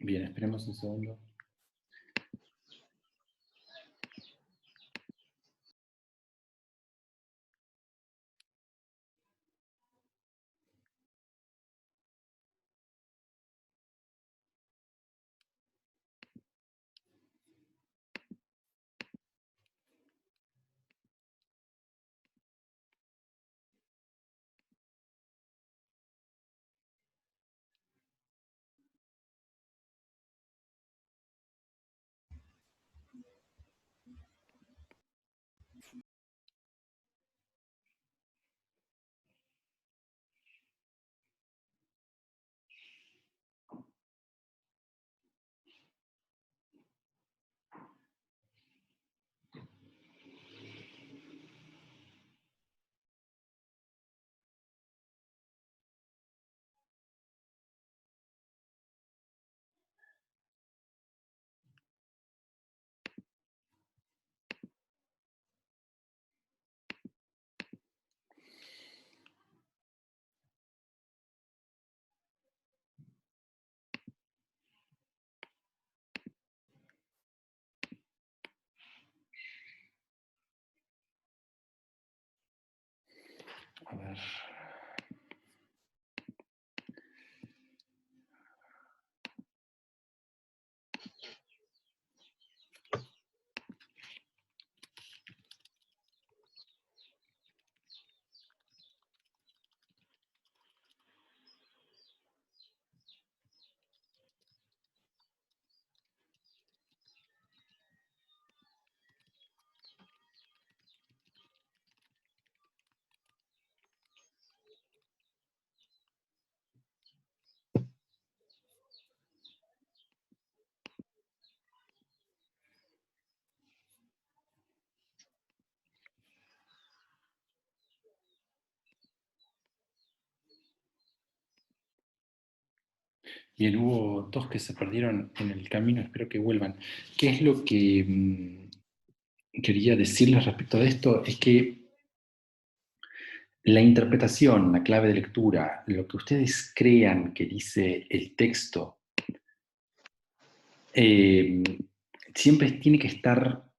Bien, esperemos un segundo. A ver. Bien, hubo dos que se perdieron en el camino, espero que vuelvan. ¿Qué es lo que quería decirles respecto de esto? Es que la interpretación, la clave de lectura, lo que ustedes crean que dice el texto, eh, siempre tiene que estar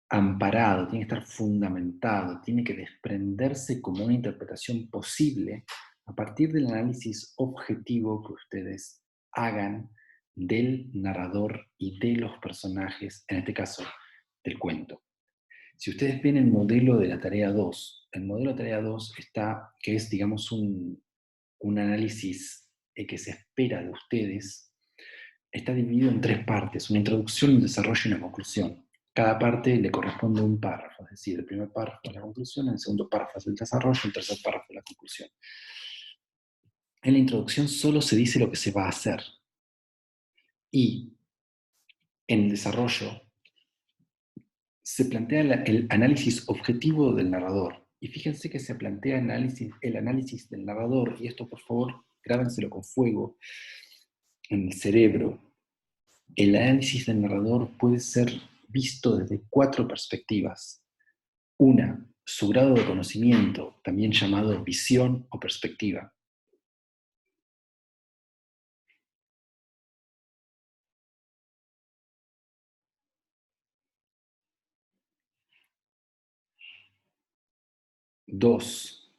amparado, tiene que estar fundamentado, tiene que desprenderse como una interpretación posible a partir del análisis objetivo que ustedes hagan del narrador y de los personajes, en este caso, del cuento. Si ustedes ven el modelo de la tarea 2, el modelo de tarea 2 está, que es, digamos, un análisis que se espera de ustedes, está dividido en tres partes: una introducción, un desarrollo y una conclusión. Cada parte le corresponde un párrafo, es decir, el primer párrafo es la conclusión, el segundo párrafo es el desarrollo, el tercer párrafo es la conclusión. En la introducción solo se dice lo que se va a hacer, y en el desarrollo se plantea el análisis objetivo del narrador. Y fíjense que se plantea el análisis del narrador, y esto por favor grábenselo con fuego en el cerebro. El análisis del narrador puede ser visto desde cuatro perspectivas. Una, su grado de conocimiento, también llamado visión o perspectiva. Dos,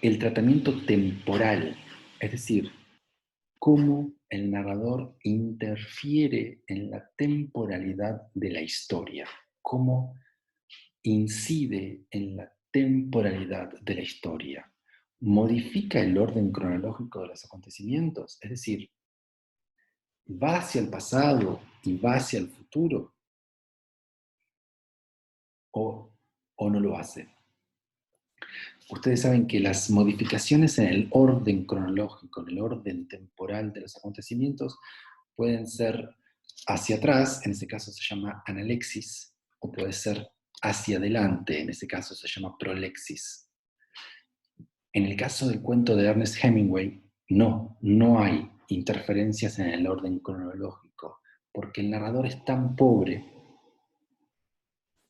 el tratamiento temporal, es decir, cómo el narrador interfiere en la temporalidad de la historia, cómo incide en la temporalidad de la historia, modifica el orden cronológico de los acontecimientos, es decir, va hacia el pasado y va hacia el futuro, o no lo hace. Ustedes saben que las modificaciones en el orden cronológico, en el orden temporal de los acontecimientos, pueden ser hacia atrás, en ese caso se llama analexis, o puede ser hacia adelante, en ese caso se llama prolexis. En el caso del cuento de Ernest Hemingway, no hay interferencias en el orden cronológico, porque el narrador es tan pobre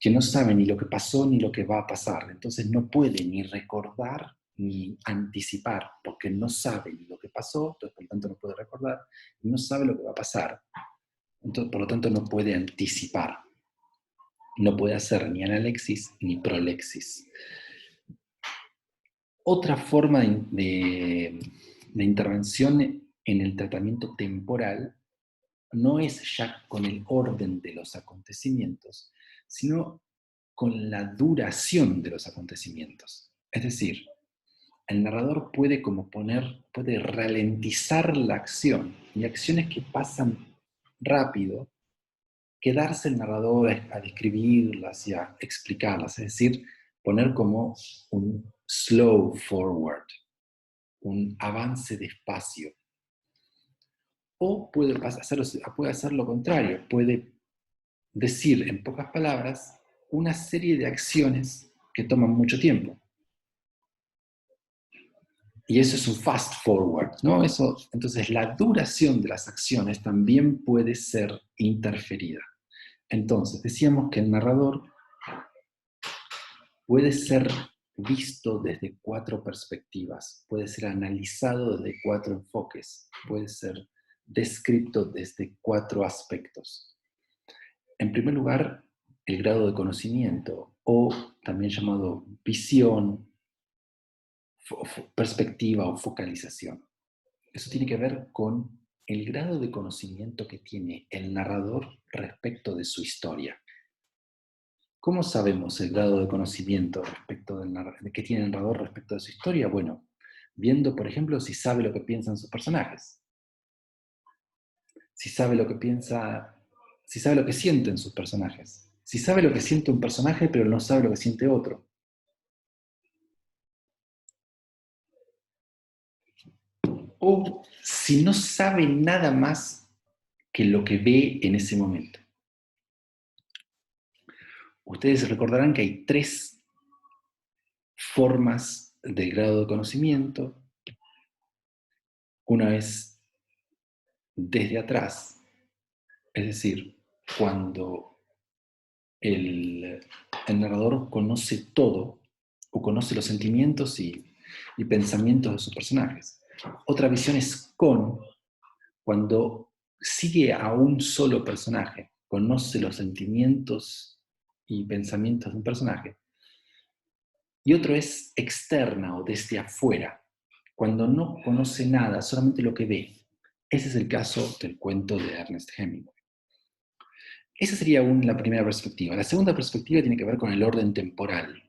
que no sabe ni lo que pasó ni lo que va a pasar, entonces no puede ni recordar ni anticipar, porque no sabe ni lo que pasó, entonces por lo tanto no puede recordar, y no sabe lo que va a pasar, entonces por lo tanto no puede anticipar, no puede hacer ni analexis ni prolexis. Otra forma de intervención en el tratamiento temporal no es ya con el orden de los acontecimientos, sino con la duración de los acontecimientos. Es decir, el narrador puede puede ralentizar la acción y acciones que pasan rápido, quedarse el narrador a describirlas y a explicarlas, es decir, poner como un slow forward, un avance despacio. O puede hacer lo contrario, puede decir en pocas palabras una serie de acciones que toman mucho tiempo. Y eso es un fast forward, ¿no? Entonces la duración de las acciones también puede ser interferida. Entonces, decíamos que el narrador puede ser visto desde 4 perspectivas, puede ser analizado desde 4 enfoques, puede ser descrito desde 4 aspectos. En primer lugar, el grado de conocimiento, o también llamado visión, perspectiva o focalización. Eso tiene que ver con el grado de conocimiento que tiene el narrador respecto de su historia. ¿Cómo sabemos el grado de conocimiento que tiene el narrador respecto de su historia? Bueno, viendo, por ejemplo, si sabe lo que piensan sus personajes, si sabe lo que piensa, si sabe lo que sienten sus personajes, si sabe lo que siente un personaje pero no sabe lo que siente otro. O si no sabe nada más que lo que ve en ese momento. Ustedes recordarán que hay 3 formas del grado de conocimiento. Una es desde atrás, es decir, cuando el narrador conoce todo, o conoce los sentimientos y pensamientos de sus personajes. Otra visión es cuando sigue a un solo personaje, conoce los sentimientos y pensamientos de un personaje. Y otro es externa o desde afuera, cuando no conoce nada, solamente lo que ve. Ese es el caso del cuento de Ernest Hemingway. Esa sería la primera perspectiva. La segunda perspectiva tiene que ver con el orden temporal,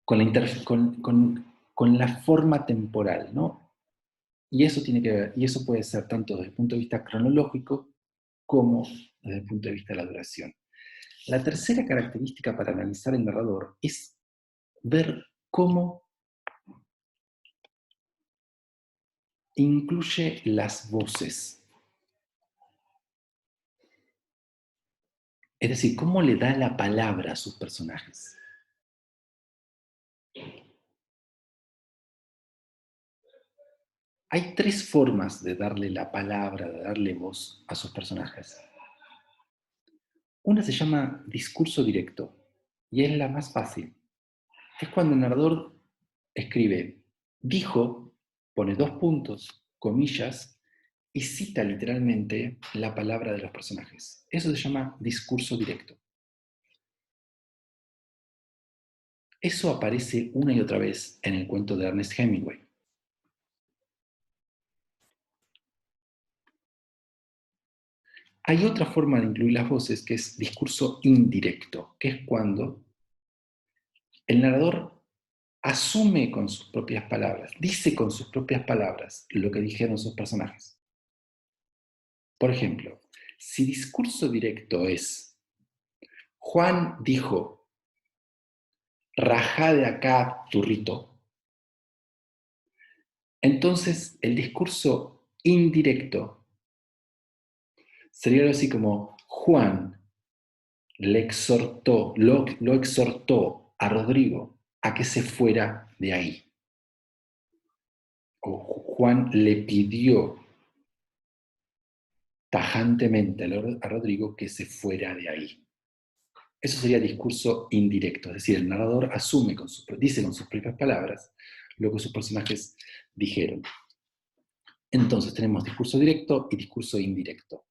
con la forma temporal, ¿no? Y eso tiene que ver, y eso puede ser tanto desde el punto de vista cronológico como desde el punto de vista de la duración. La tercera característica para analizar el narrador es ver cómo incluye las voces. Es decir, cómo le da la palabra a sus personajes. Hay 3 formas de darle la palabra, de darle voz a sus personajes. Una se llama discurso directo y es la más fácil. Es cuando el narrador escribe, dijo, pone 2 puntos, comillas, y cita literalmente la palabra de los personajes. Eso se llama discurso directo. Eso aparece una y otra vez en el cuento de Ernest Hemingway. Hay otra forma de incluir las voces que es discurso indirecto, que es cuando el narrador asume con sus propias palabras, dice con sus propias palabras lo que dijeron sus personajes. Por ejemplo, si discurso directo es, Juan dijo, rajá de acá, turrito, entonces el discurso indirecto sería algo así como, Juan lo exhortó a Rodrigo a que se fuera de ahí. O Juan le pidió tajantemente a Rodrigo que se fuera de ahí. Eso sería discurso indirecto, es decir, el narrador asume dice con sus propias palabras lo que sus personajes dijeron. Entonces tenemos discurso directo y discurso indirecto.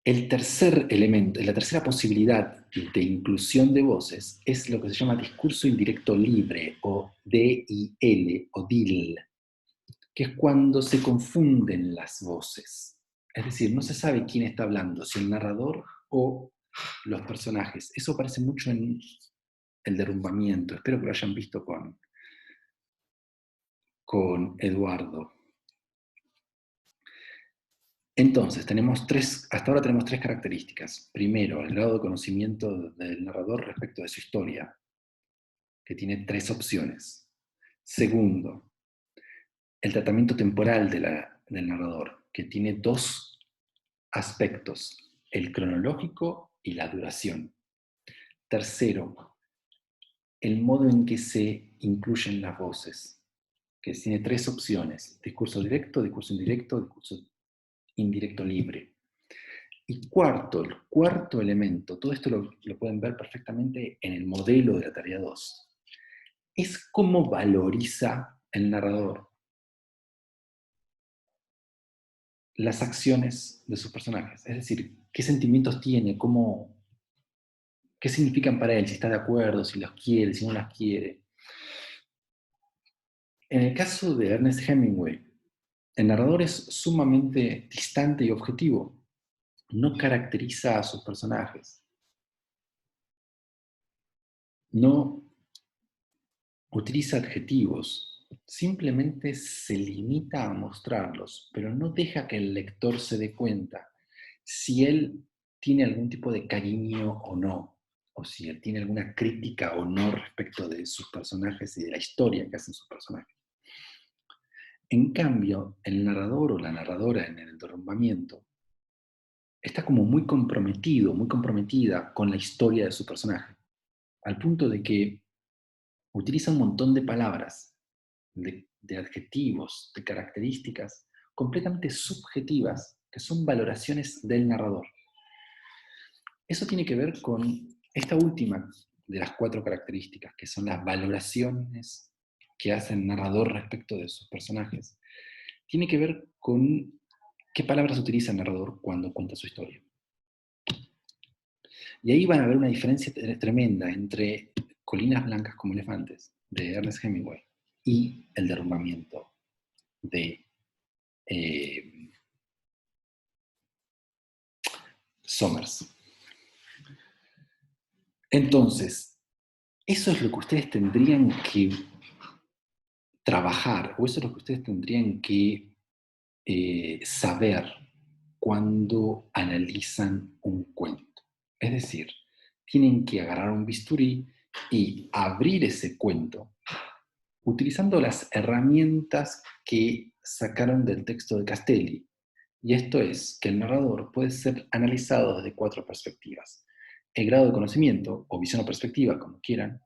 El tercer elemento, la tercera posibilidad de inclusión de voces es lo que se llama discurso indirecto libre, o DIL, o DIL, que es cuando se confunden las voces. Es decir, no se sabe quién está hablando, si el narrador o los personajes. Eso aparece mucho en El derrumbamiento. Espero que lo hayan visto con Eduardo. Entonces, hasta ahora tenemos tres características. Primero, el grado de conocimiento del narrador respecto de su historia, que tiene tres opciones. Segundo, el tratamiento temporal del narrador, que tiene dos aspectos, el cronológico y la duración. Tercero, el modo en que se incluyen las voces, que tiene tres opciones, discurso directo, discurso indirecto, discurso indirecto libre. Y cuarto, el cuarto elemento, todo esto lo pueden ver perfectamente en el modelo de la tarea 2, es cómo valoriza el narrador las acciones de sus personajes. Es decir, qué sentimientos tiene, qué significan para él, si está de acuerdo, si los quiere, si no las quiere. En el caso de Ernest Hemingway, el narrador es sumamente distante y objetivo. No caracteriza a sus personajes. No utiliza adjetivos. Simplemente se limita a mostrarlos, pero no deja que el lector se dé cuenta si él tiene algún tipo de cariño o no, o si él tiene alguna crítica o no respecto de sus personajes y de la historia que hacen sus personajes. En cambio, el narrador o la narradora en el derrumbamiento está como muy comprometido, muy comprometida con la historia de su personaje, al punto de que utiliza un montón de palabras, de adjetivos, de características completamente subjetivas, que son valoraciones del narrador. Eso tiene que ver con esta última de las cuatro características, que son las valoraciones que hace el narrador respecto de sus personajes. Tiene que ver con qué palabras utiliza el narrador cuando cuenta su historia. Y ahí van a ver una diferencia tremenda entre Colinas blancas como elefantes, de Ernest Hemingway, y El derrumbamiento, de Somers. Entonces, eso es lo que ustedes tendrían que trabajar, o eso es lo que ustedes tendrían que saber cuando analizan un cuento. Es decir, tienen que agarrar un bisturí y abrir ese cuento utilizando las herramientas que sacaron del texto de Castelli. Y esto es que el narrador puede ser analizado desde cuatro perspectivas. El grado de conocimiento, o visión o perspectiva, como quieran,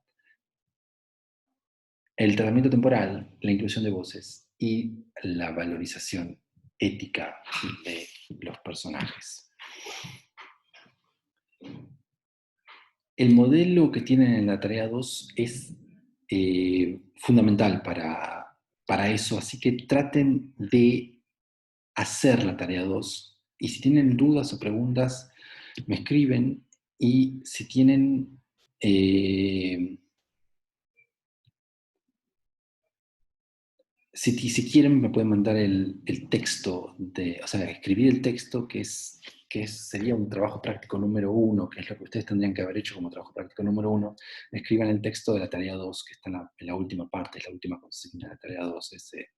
el tratamiento temporal, la inclusión de voces y la valorización ética de los personajes. El modelo que tienen en la tarea 2 es fundamental para eso, así que traten de hacer la tarea 2 y si tienen dudas o preguntas, me escriben y si tienen... si quieren, me pueden mandar el texto, o sea, escribir el texto sería un trabajo práctico número 1, que es lo que ustedes tendrían que haber hecho como trabajo práctico número 1. Escriban el texto de la tarea 2, que está en la última parte, es la última consigna de la tarea 2.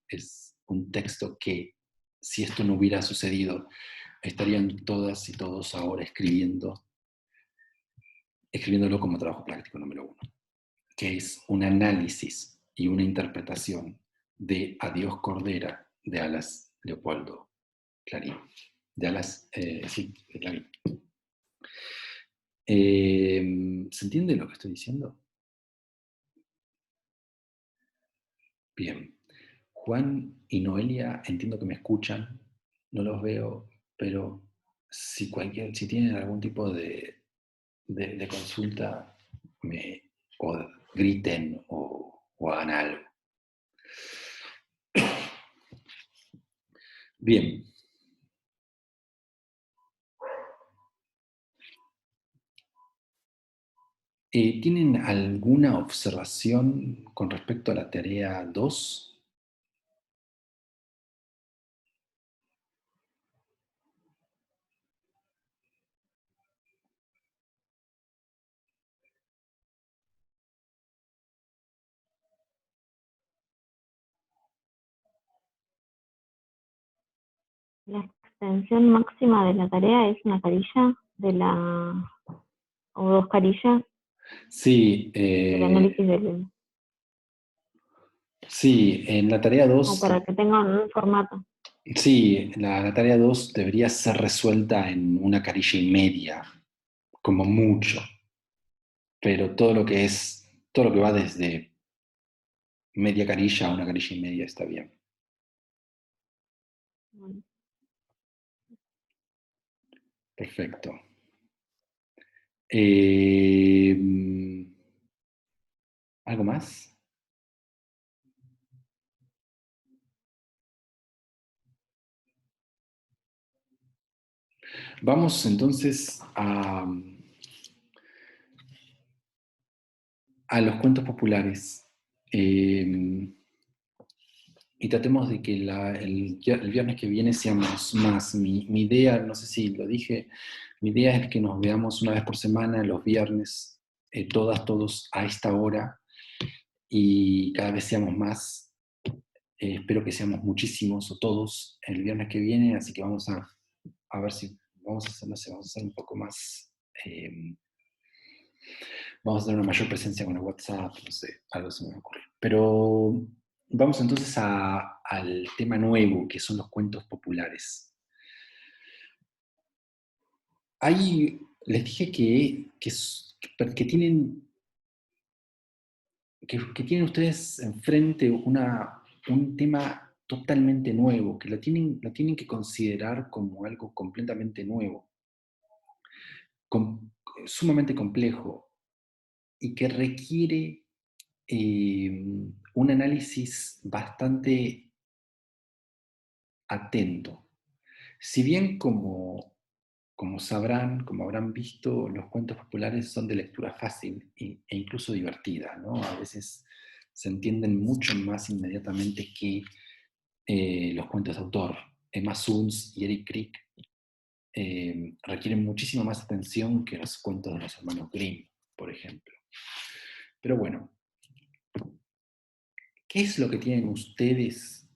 Es un texto que, si esto no hubiera sucedido, estarían todas y todos ahora escribiéndolo como trabajo práctico número 1, que es un análisis y una interpretación de Adiós Cordera, de Alas Leopoldo Clarín. De Alas, sí, de Clarín. ¿Se entiende lo que estoy diciendo? Bien. Juan y Noelia, entiendo que me escuchan, no los veo, pero si tienen algún tipo de de consulta o griten o hagan algo. Bien. ¿Tienen alguna observación con respecto a la tarea 2? La extensión máxima de la tarea es una carilla o dos carillas Sí, del análisis del, sí, en la tarea o 2, para que tengan un formato. sí, la tarea 2 debería ser resuelta en una carilla y media, como mucho, pero todo lo que va desde media carilla a una carilla y media está bien. Bueno, Perfecto. Eh, ¿Algo más? Vamos entonces a los cuentos populares. Y tratemos de que el viernes que viene seamos más. Mi idea, no sé si lo dije, mi idea es que nos veamos una vez por semana, los viernes, todos a esta hora, y cada vez seamos más. Espero que seamos muchísimos o todos el viernes que viene, así que vamos a ver si vamos a hacer, no sé, vamos a hacer un poco más. Vamos a tener una mayor presencia con el WhatsApp, no sé, algo se me ocurre. Pero vamos entonces al tema nuevo, que son los cuentos populares. Ahí les dije que tienen, que tienen ustedes enfrente un tema totalmente nuevo, que lo tienen que considerar como algo completamente nuevo, com- sumamente complejo, y que requiere un análisis bastante atento. Si bien como sabrán, como habrán visto, los cuentos populares son de lectura fácil e incluso divertida, ¿no? A veces se entienden mucho más inmediatamente que los cuentos de autor. Emma Suns y Eric Crick requieren muchísima más atención que los cuentos de los hermanos Grimm, por ejemplo. Pero bueno, ¿qué es lo que tienen ustedes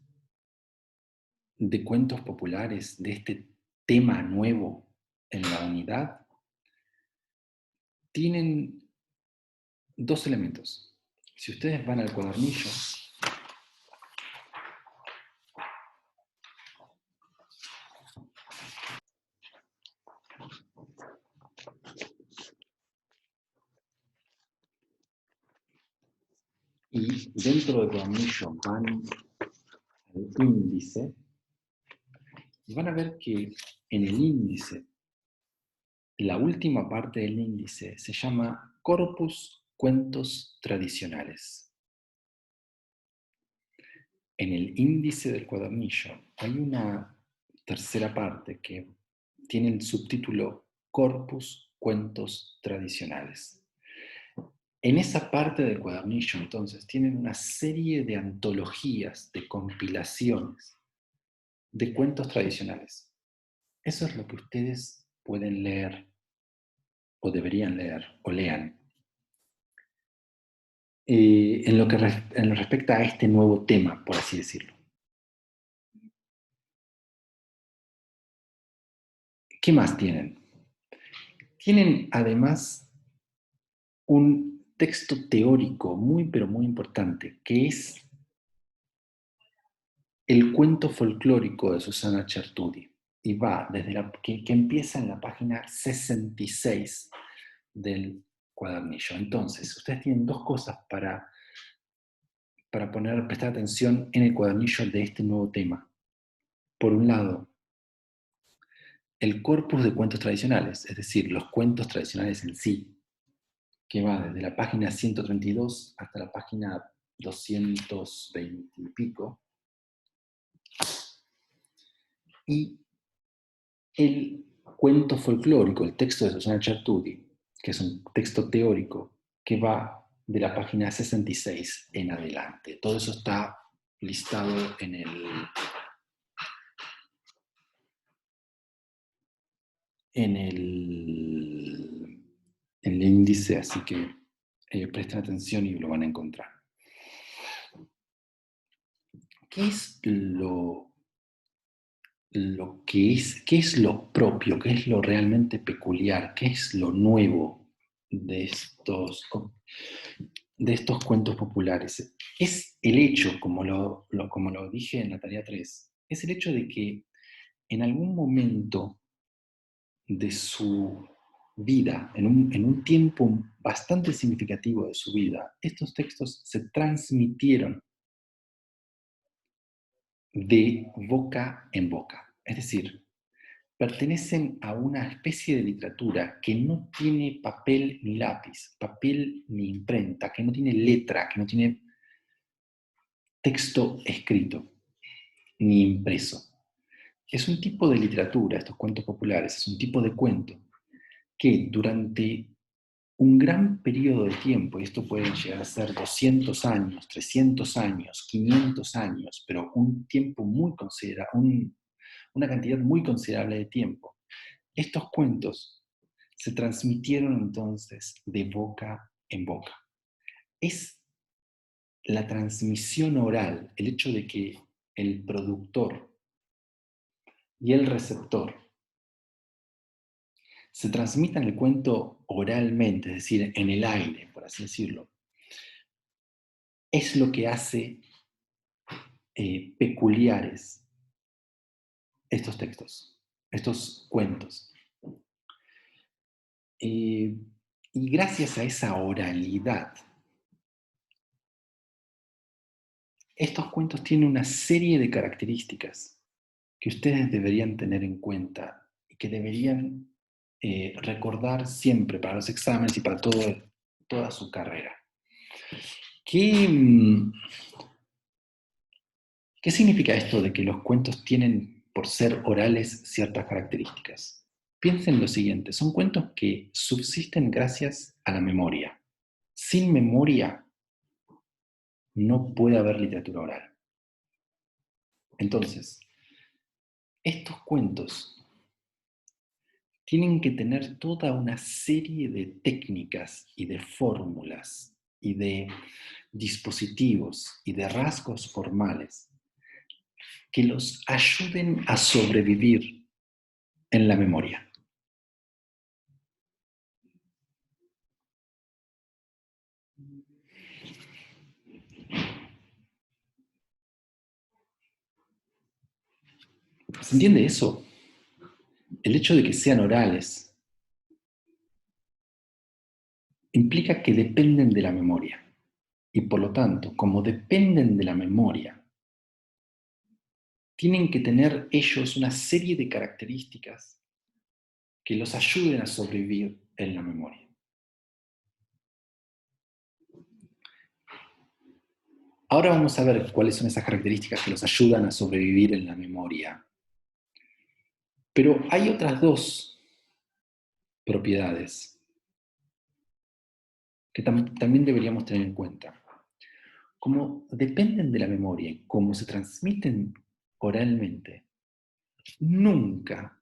de cuentos populares, de este tema nuevo en la unidad? Tienen dos elementos. Si ustedes van al cuadernillo, y dentro del cuadernillo van al índice, van a ver que en el índice, la última parte del índice se llama Corpus Cuentos Tradicionales. En el índice del cuadernillo hay una tercera parte que tiene el subtítulo Corpus Cuentos Tradicionales. En esa parte del cuadernillo, entonces, tienen una serie de antologías, de compilaciones, de cuentos tradicionales. Eso es lo que ustedes pueden leer, o deberían leer, o lean, en lo que respecta a este nuevo tema, por así decirlo. ¿Qué más tienen? Tienen además un texto teórico muy, pero muy importante, que es el cuento folclórico de Susana Chertudi. Y va desde que empieza en la página 66 del cuadernillo. Entonces, ustedes tienen dos cosas para prestar atención en el cuadernillo de este nuevo tema. Por un lado, el corpus de cuentos tradicionales, es decir, los cuentos tradicionales en sí, que va desde la página 132 hasta la página 220 y pico, y el cuento folclórico, el texto de Susana Chertudi, que es un texto teórico que va de la página 66 en adelante. Todo eso está listado en el índice, así que presten atención y lo van a encontrar. ¿Qué es qué es lo propio, qué es lo realmente peculiar, qué es lo nuevo de estos cuentos populares? Es el hecho, como lo dije en la tarea 3, es el hecho de que en algún momento de su vida, en un tiempo bastante significativo de su vida, estos textos se transmitieron de boca en boca. Es decir, pertenecen a una especie de literatura que no tiene papel ni lápiz, papel ni imprenta, que no tiene letra, que no tiene texto escrito ni impreso. Es un tipo de literatura, estos cuentos populares, es un tipo de cuento que durante un gran periodo de tiempo, y esto puede llegar a ser 200 años, 300 años, 500 años, pero un tiempo muy considerable, una cantidad muy considerable de tiempo, estos cuentos se transmitieron entonces de boca en boca. Es la transmisión oral, el hecho de que el productor y el receptor se transmitan el cuento oralmente, es decir, en el aire, por así decirlo, es lo que hace peculiares estos textos, estos cuentos. Y gracias a esa oralidad, estos cuentos tienen una serie de características que ustedes deberían tener en cuenta y que deberían recordar siempre para los exámenes y para toda su carrera. ¿Qué significa esto de que los cuentos tienen, por ser orales, ciertas características? Piensen lo siguiente, son cuentos que subsisten gracias a la memoria. Sin memoria no puede haber literatura oral. Entonces, estos cuentos tienen que tener toda una serie de técnicas y de fórmulas y de dispositivos y de rasgos formales que los ayuden a sobrevivir en la memoria. ¿Se entiende eso? El hecho de que sean orales implica que dependen de la memoria. Y por lo tanto, como dependen de la memoria, tienen que tener ellos una serie de características que los ayuden a sobrevivir en la memoria. Ahora vamos a ver cuáles son esas características que los ayudan a sobrevivir en la memoria. Pero hay otras dos propiedades que también deberíamos tener en cuenta. Como dependen de la memoria y como se transmiten oralmente, nunca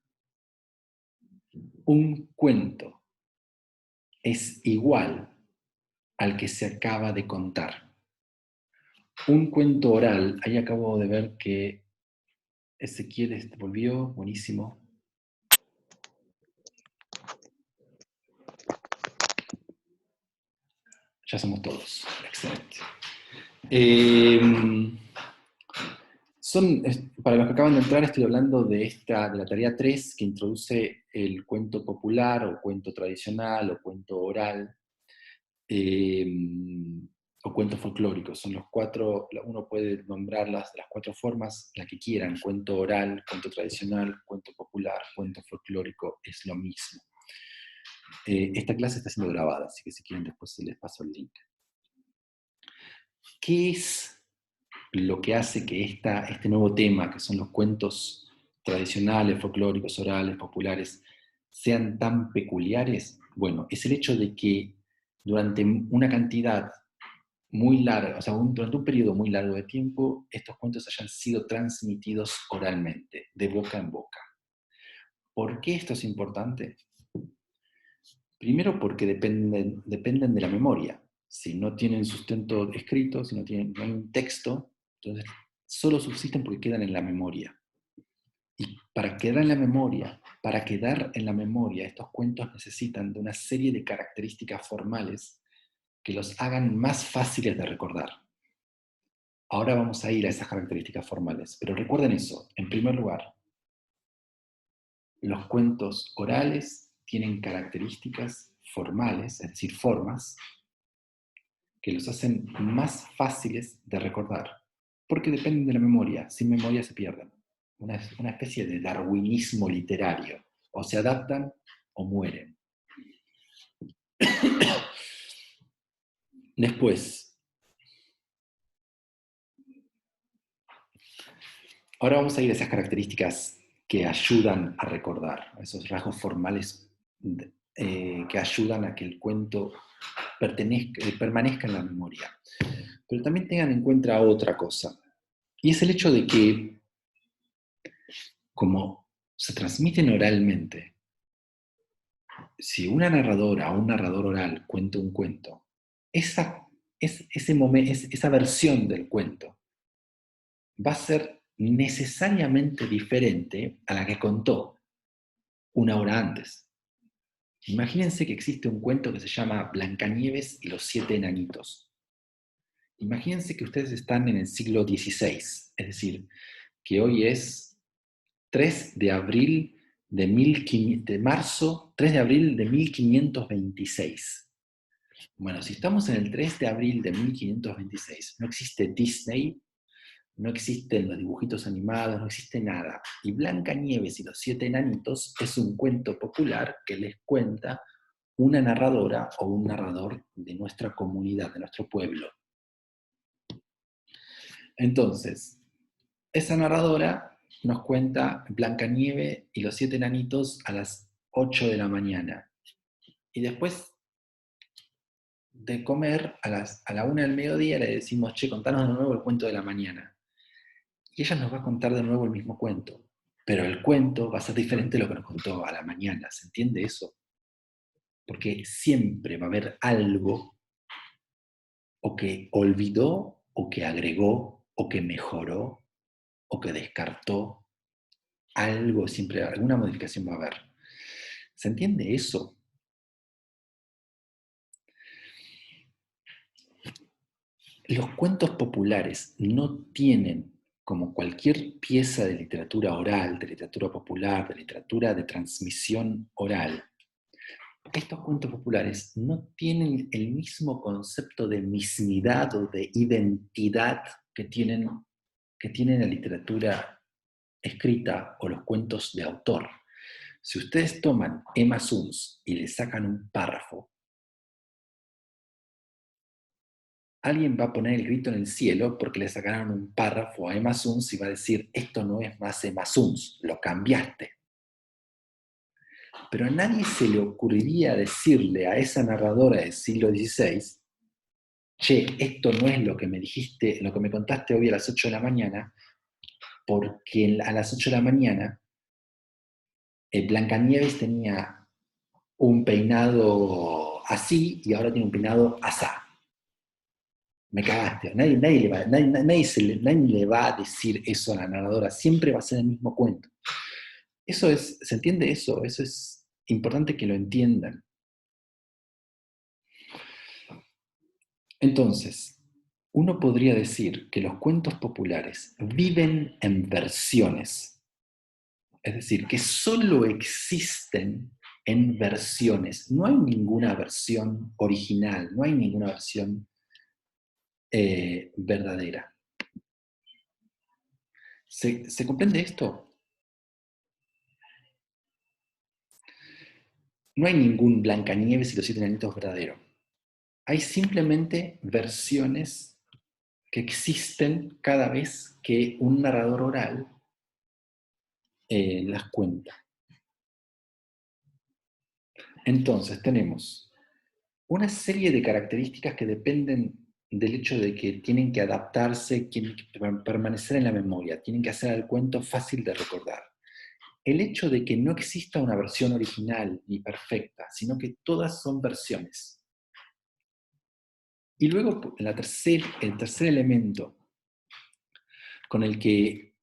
un cuento es igual al que se acaba de contar. Un cuento oral, ahí acabo de ver que Ezequiel volvió, buenísimo. Ya somos todos, excelente. Para los que acaban de entrar, estoy hablando de la tarea 3, que introduce el cuento popular, o cuento tradicional, o cuento oral. o cuentos folclóricos. Son los cuatro, uno puede nombrarlas de las cuatro formas, la que quieran: cuento oral, cuento tradicional, cuento popular, cuento folclórico, es lo mismo. Esta clase está siendo grabada, así que si quieren después se les paso el link. ¿Qué es lo que hace que este nuevo tema, que son los cuentos tradicionales, folclóricos, orales, populares, sean tan peculiares? Bueno, es el hecho de que durante una cantidad muy larga, o sea, durante un periodo muy largo de tiempo, estos cuentos hayan sido transmitidos oralmente, de boca en boca. ¿Por qué esto es importante? Primero porque dependen de la memoria. Si no tienen sustento escrito, si no hay un texto, entonces solo subsisten porque quedan en la memoria. Y para quedar en la memoria, estos cuentos necesitan de una serie de características formales que los hagan más fáciles de recordar. Ahora vamos a ir a esas características formales, pero recuerden eso. En primer lugar, los cuentos orales tienen características formales, es decir, formas, que los hacen más fáciles de recordar, porque dependen de la memoria. Sin memoria se pierden. Una especie de darwinismo literario. O se adaptan o mueren. Después, ahora vamos a ir a esas características que ayudan a recordar, esos rasgos formales que ayudan a que el cuento permanezca en la memoria. Pero también tengan en cuenta otra cosa, y es el hecho de que, como se transmiten oralmente, si una narradora o un narrador oral cuenta un cuento, esa versión del cuento va a ser necesariamente diferente a la que contó una hora antes. Imagínense que existe un cuento que se llama Blancanieves y los 7 enanitos. Imagínense que ustedes están en el siglo XVI, es decir, que hoy es 3 de abril de marzo, 3 de abril de 1526. Bueno, si estamos en el 3 de abril de 1526, no existe Disney, no existen los dibujitos animados, no existe nada. Y Blancanieves y los 7 enanitos es un cuento popular que les cuenta una narradora o un narrador de nuestra comunidad, de nuestro pueblo. Entonces, esa narradora nos cuenta Blancanieves y los 7 enanitos a las 8 de la mañana. Y después de comer, a la 1 del mediodía le decimos: che, contanos de nuevo el cuento de la mañana. Y ella nos va a contar de nuevo el mismo cuento. Pero el cuento va a ser diferente de lo que nos contó a la mañana. ¿Se entiende eso? Porque siempre va a haber algo o que olvidó, o que agregó, o que mejoró, o que descartó. Algo siempre, alguna modificación va a haber. ¿Se entiende eso? Los cuentos populares no tienen, como cualquier pieza de literatura oral, de literatura popular, de literatura de transmisión oral, estos cuentos populares no tienen el mismo concepto de mismidad o de identidad que tienen la literatura escrita o los cuentos de autor. Si ustedes toman Emma Suns y le sacan un párrafo, alguien va a poner el grito en el cielo porque le sacaron un párrafo a Emma Suns y va a decir: esto no es más Emma Suns, lo cambiaste. Pero a nadie se le ocurriría decirle a esa narradora del siglo XVI: che, esto no es lo que me dijiste, lo que me contaste hoy a las 8 de la mañana, porque a las 8 de la mañana Blancanieves tenía un peinado así y ahora tiene un peinado asá. Me cagaste. Nadie le va a decir eso a la narradora. Siempre va a ser el mismo cuento. ¿Se entiende eso? Eso es importante que lo entiendan. Entonces, uno podría decir que los cuentos populares viven en versiones. Es decir, que solo existen en versiones. No hay ninguna versión original, no hay ninguna versión verdadera. ¿Se comprende esto? No hay ningún Blancanieves y los 7 enanitos verdadero. Hay simplemente versiones que existen cada vez que un narrador oral las cuenta. Entonces tenemos una serie de características que dependen del hecho de que tienen que adaptarse, tienen que permanecer en la memoria, tienen que hacer el cuento fácil de recordar. El hecho de que no exista una versión original ni perfecta, sino que todas son versiones. Y luego el tercer elemento con el que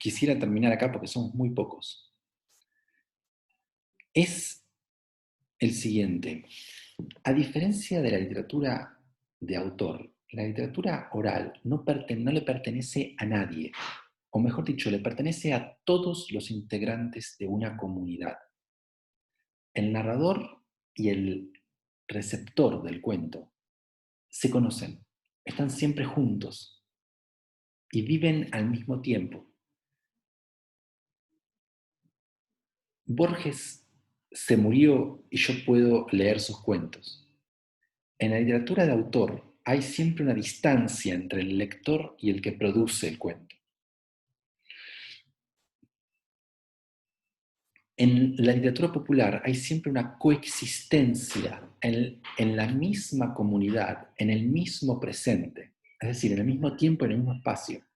quisiera terminar acá, porque somos muy pocos, es el siguiente. A diferencia de la literatura de autor, la literatura oral no le pertenece a nadie, o mejor dicho, le pertenece a todos los integrantes de una comunidad. El narrador y el receptor del cuento se conocen, están siempre juntos y viven al mismo tiempo. Borges se murió y yo puedo leer sus cuentos. En la literatura de autor hay siempre una distancia entre el lector y el que produce el cuento. En la literatura popular hay siempre una coexistencia en la misma comunidad, en el mismo presente, es decir, en el mismo tiempo, en el mismo espacio,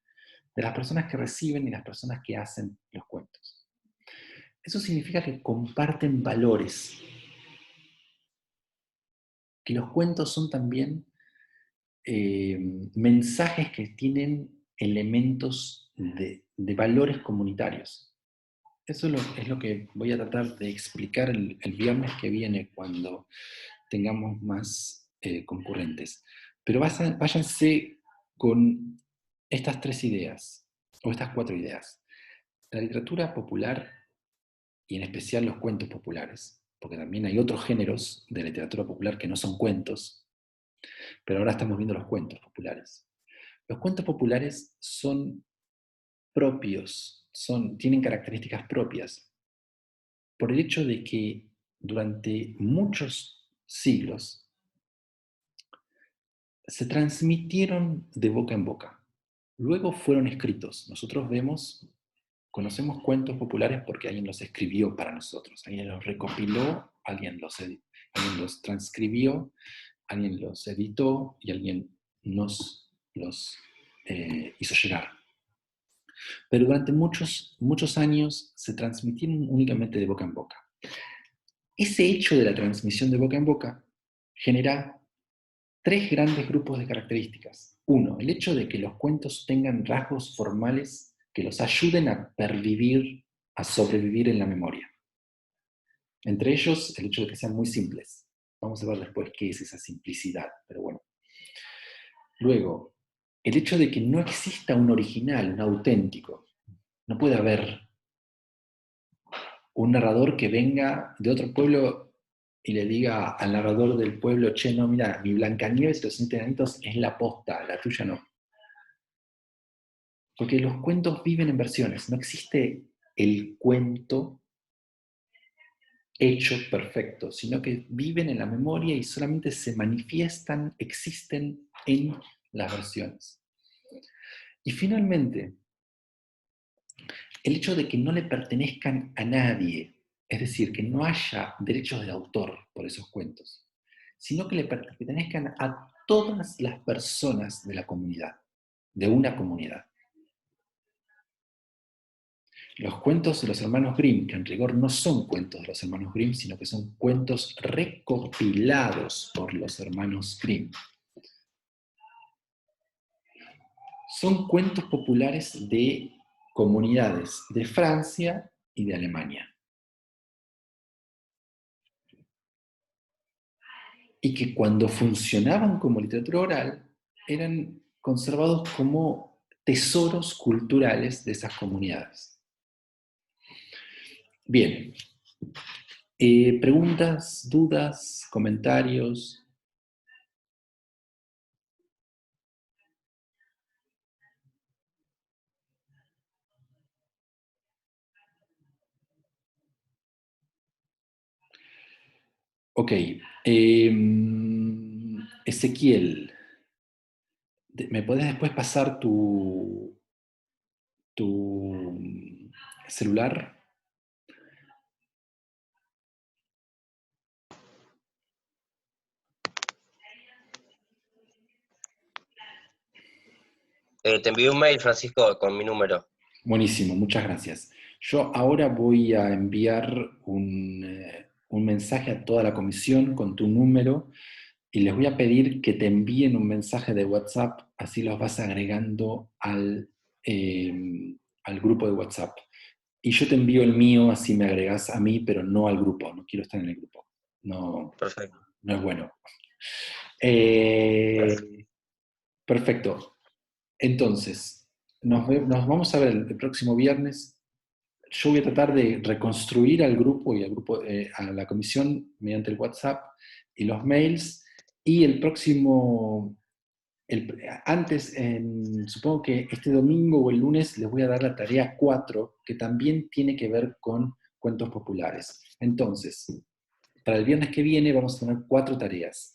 de las personas que reciben y las personas que hacen los cuentos. Eso significa que comparten valores, que los cuentos son también mensajes que tienen elementos de valores comunitarios. Eso es lo que voy a tratar de explicar el viernes que viene cuando tengamos más concurrentes. Pero váyanse con estas 3 ideas, o estas 4 ideas. La literatura popular, y en especial los cuentos populares, porque también hay otros géneros de literatura popular que no son cuentos, pero ahora estamos viendo los cuentos populares. Los cuentos populares son propios, tienen características propias, por el hecho de que durante muchos siglos se transmitieron de boca en boca. Luego fueron escritos. Nosotros conocemos cuentos populares porque alguien los escribió para nosotros, alguien los recopiló, alguien los transcribió, alguien los editó y alguien nos los hizo llegar. Pero durante muchos años se transmitieron únicamente de boca en boca. Ese hecho de la transmisión de boca en boca genera 3 grandes grupos de características. 1, el hecho de que los cuentos tengan rasgos formales que los ayuden a pervivir, a sobrevivir en la memoria. Entre ellos, el hecho de que sean muy simples. Vamos a ver después qué es esa simplicidad, pero bueno. Luego, el hecho de que no exista un original, un auténtico. No puede haber un narrador que venga de otro pueblo y le diga al narrador del pueblo, che, no, mira, mi Blancanieves y los 7 enanitos es la posta, la tuya no. Porque los cuentos viven en versiones, no existe el cuento hecho perfecto, sino que viven en la memoria y solamente se manifiestan, existen en las versiones. Y finalmente, el hecho de que no le pertenezcan a nadie, es decir, que no haya derechos de autor por esos cuentos, sino que le pertenezcan a todas las personas de la comunidad, de una comunidad. Los cuentos de los hermanos Grimm, que en rigor no son cuentos de los hermanos Grimm, sino que son cuentos recopilados por los hermanos Grimm. Son cuentos populares de comunidades de Francia y de Alemania. Y que cuando funcionaban como literatura oral, eran conservados como tesoros culturales de esas comunidades. Bien, preguntas, dudas, comentarios. Ok. Ezequiel, ¿me podés después pasar tu celular? Te envío un mail, Francisco, con mi número. Buenísimo, muchas gracias. Yo ahora voy a enviar un mensaje a toda la comisión con tu número y les voy a pedir que te envíen un mensaje de WhatsApp, así los vas agregando al grupo de WhatsApp. Y yo te envío el mío, así me agregas a mí, pero no al grupo, no quiero estar en el grupo. No, Perfecto. no es bueno. Eh, perfecto. Entonces, nos vamos a ver el próximo viernes. Yo voy a tratar de reconstruir al grupo y a la comisión mediante el WhatsApp y los mails. Y el próximo, supongo que este domingo o el lunes les voy a dar la tarea 4, que también tiene que ver con cuentos populares. Entonces, para el viernes que viene vamos a tener 4 tareas.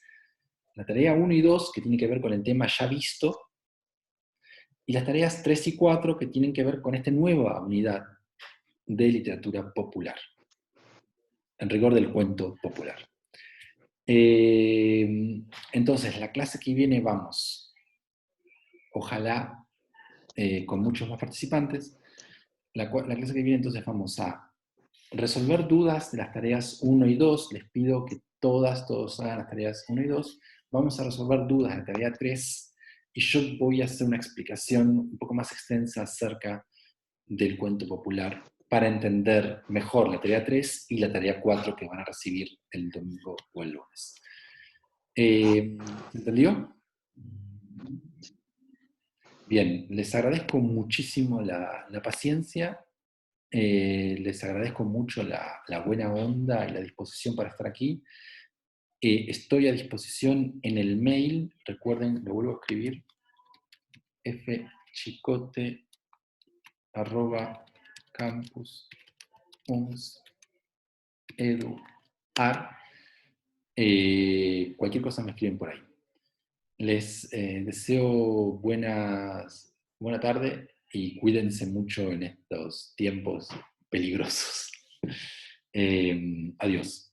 La tarea 1 y 2, que tiene que ver con el tema ya visto, y las tareas 3 y 4, que tienen que ver con esta nueva unidad de literatura popular, en rigor del cuento popular. Entonces, la clase que viene vamos, ojalá con muchos más participantes. La clase que viene entonces vamos a resolver dudas de las tareas 1 y 2. Les pido que todos hagan las tareas 1 y 2. Vamos a resolver dudas de la tarea 3 y yo voy a hacer una explicación un poco más extensa acerca del cuento popular para entender mejor la tarea 3 y la tarea 4 que van a recibir el domingo o el lunes. ¿Se entendió? Bien, les agradezco muchísimo la paciencia, les agradezco mucho la buena onda y la disposición para estar aquí. Estoy a disposición en el mail, recuerden, lo vuelvo a escribir, fchicote@campus.edu.ar. Cualquier cosa me escriben por ahí. Les deseo buena tarde y cuídense mucho en estos tiempos peligrosos. Adiós.